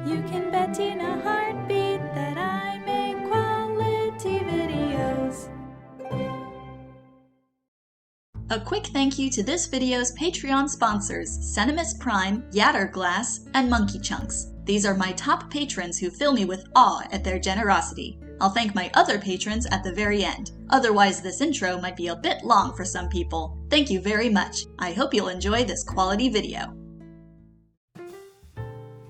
You can bet in a heartbeat that I make quality videos. A quick thank you to this video's Patreon sponsors, Cenimus Prime, Yatterglass, and Monkey Chunks. These are my top patrons who fill me with awe at their generosity. I'll thank my other patrons at the very end. Otherwise, this intro might be a bit long for some people. Thank you very much. I hope you'll enjoy this quality video.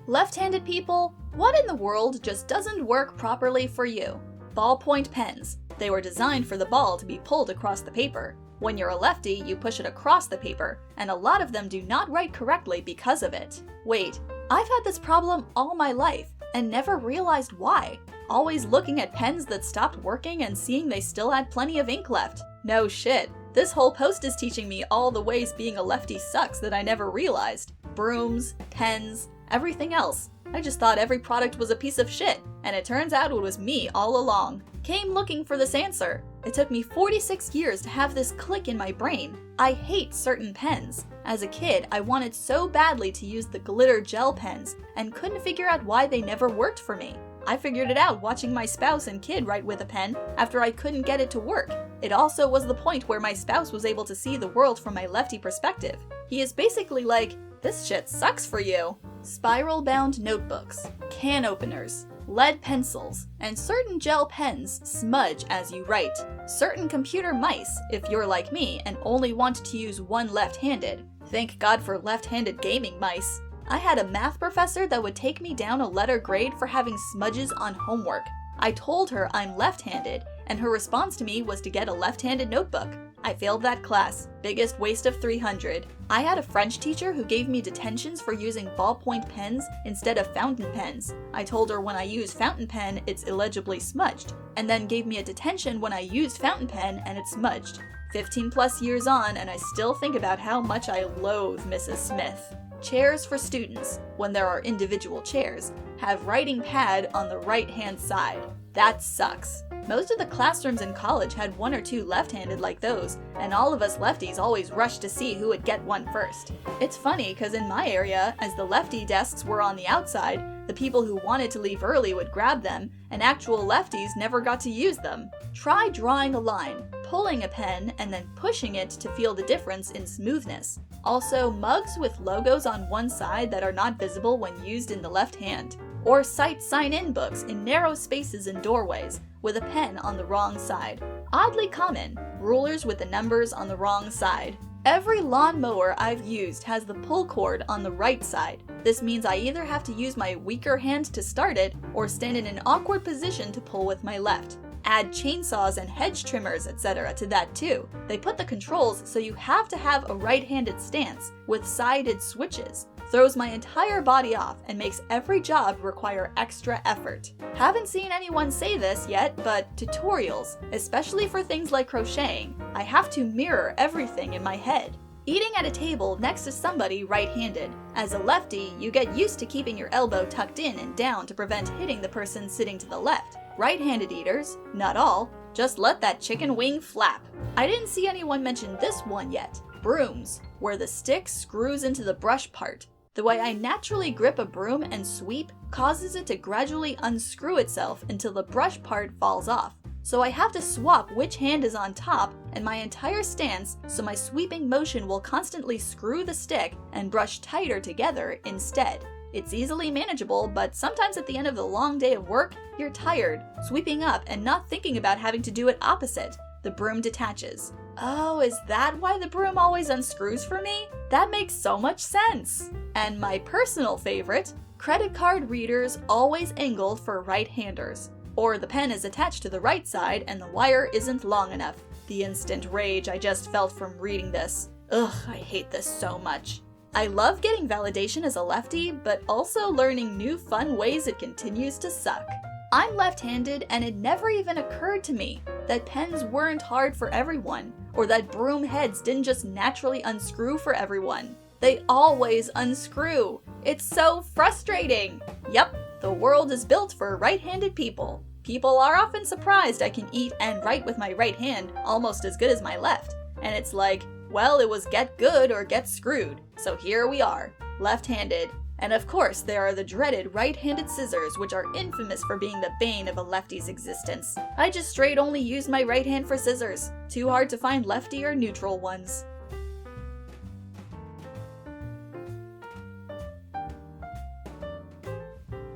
Left-handed people, what in the world just doesn't work properly for you? Ballpoint pens. They were designed for the ball to be pulled across the paper. When you're a lefty, you push it across the paper, and a lot of them do not write correctly because of it. Wait, I've had this problem all my life, and never realized why. Always looking at pens that stopped working and seeing they still had plenty of ink left. No shit. This whole post is teaching me all the ways being a lefty sucks that I never realized. Brooms, pens, everything else. I just thought every product was a piece of shit, and it turns out it was me all along. Came looking for this answer. It took me 46 years to have this click in my brain. I hate certain pens. As a kid, I wanted so badly to use the glitter gel pens and couldn't figure out why they never worked for me. I figured it out watching my spouse and kid write with a pen after I couldn't get it to work. It also was the point where my spouse was able to see the world from my lefty perspective. He is basically like, "This shit sucks for you." Spiral-bound notebooks, can openers, lead pencils, and certain gel pens smudge as you write. Certain computer mice, if you're like me and only want to use one left-handed. Thank God for left-handed gaming mice. I had a math professor that would take me down a letter grade for having smudges on homework. I told her I'm left-handed, and her response to me was to get a left-handed notebook. I failed that class. Biggest waste of 300. I had a French teacher who gave me detentions for using ballpoint pens instead of fountain pens. I told her when I use fountain pen, it's illegibly smudged, and then gave me a detention when I used fountain pen and it's smudged. 15 plus years on, and I still think about how much I loathe Mrs. Smith. Chairs for students, when there are individual chairs, have writing pad on the right-hand side. That sucks. Most of the classrooms in college had one or two left-handed like those, and all of us lefties always rushed to see who would get one first. It's funny because in my area, as the lefty desks were on the outside, the people who wanted to leave early would grab them, and actual lefties never got to use them. Try drawing a line, pulling a pen, and then pushing it to feel the difference in smoothness. Also, mugs with logos on one side that are not visible when used in the left hand. Or cite sign-in books in narrow spaces in doorways, with a pen on the wrong side. Oddly common, rulers with the numbers on the wrong side. Every lawnmower I've used has the pull cord on the right side. This means I either have to use my weaker hand to start it, or stand in an awkward position to pull with my left. Add chainsaws and hedge trimmers, etc. to that too. They put the controls so you have to have a right-handed stance, with sided switches. Throws my entire body off and makes every job require extra effort. Haven't seen anyone say this yet, but tutorials, especially for things like crocheting, I have to mirror everything in my head. Eating at a table next to somebody right-handed. As a lefty, you get used to keeping your elbow tucked in and down to prevent hitting the person sitting to the left. Right-handed eaters, not all, just let that chicken wing flap. I didn't see anyone mention this one yet. Brooms, where the stick screws into the brush part. The way I naturally grip a broom and sweep causes it to gradually unscrew itself until the brush part falls off. So I have to swap which hand is on top and my entire stance so my sweeping motion will constantly screw the stick and brush tighter together instead. It's easily manageable, but sometimes at the end of the long day of work, you're tired, sweeping up and not thinking about having to do it opposite. The broom detaches. Oh, is that why the broom always unscrews for me? That makes so much sense! And my personal favorite, credit card readers always angled for right-handers. Or the pen is attached to the right side and the wire isn't long enough. The instant rage I just felt from reading this. Ugh, I hate this so much. I love getting validation as a lefty, but also learning new fun ways it continues to suck. I'm left-handed and it never even occurred to me that pens weren't hard for everyone, or that broom heads didn't just naturally unscrew for everyone. They always unscrew. It's so frustrating. Yep, the world is built for right-handed people. People are often surprised I can eat and write with my right hand almost as good as my left. And it's like, well, it was get good or get screwed. So here we are, left-handed. And of course, there are the dreaded right-handed scissors, which are infamous for being the bane of a lefty's existence. I just straight only use my right hand for scissors. Too hard to find lefty or neutral ones.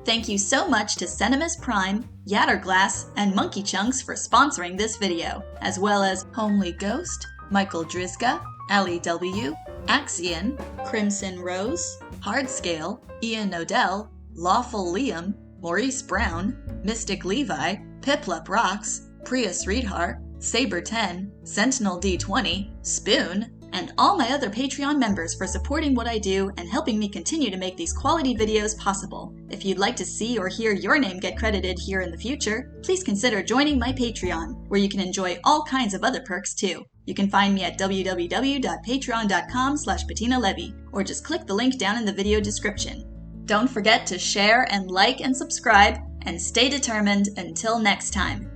Thank you so much to Cinemas Prime, Yatterglass, and Monkey Chunks for sponsoring this video, as well as Homely Ghost, Michael Drizga, Ali W., Axion, Crimson Rose, Hardscale, Ian Odell, Lawful Liam, Maurice Brown, Mystic Levi, Piplup Rocks, Priya Sridhar, Saber 10, Sentinel D20, Spoon, and all my other Patreon members for supporting what I do and helping me continue to make these quality videos possible. If you'd like to see or hear your name get credited here in the future, please consider joining my Patreon, where you can enjoy all kinds of other perks too. You can find me at www.patreon.com/BettinaLevy, or just click the link down in the video description. Don't forget to share and like and subscribe, and stay determined until next time.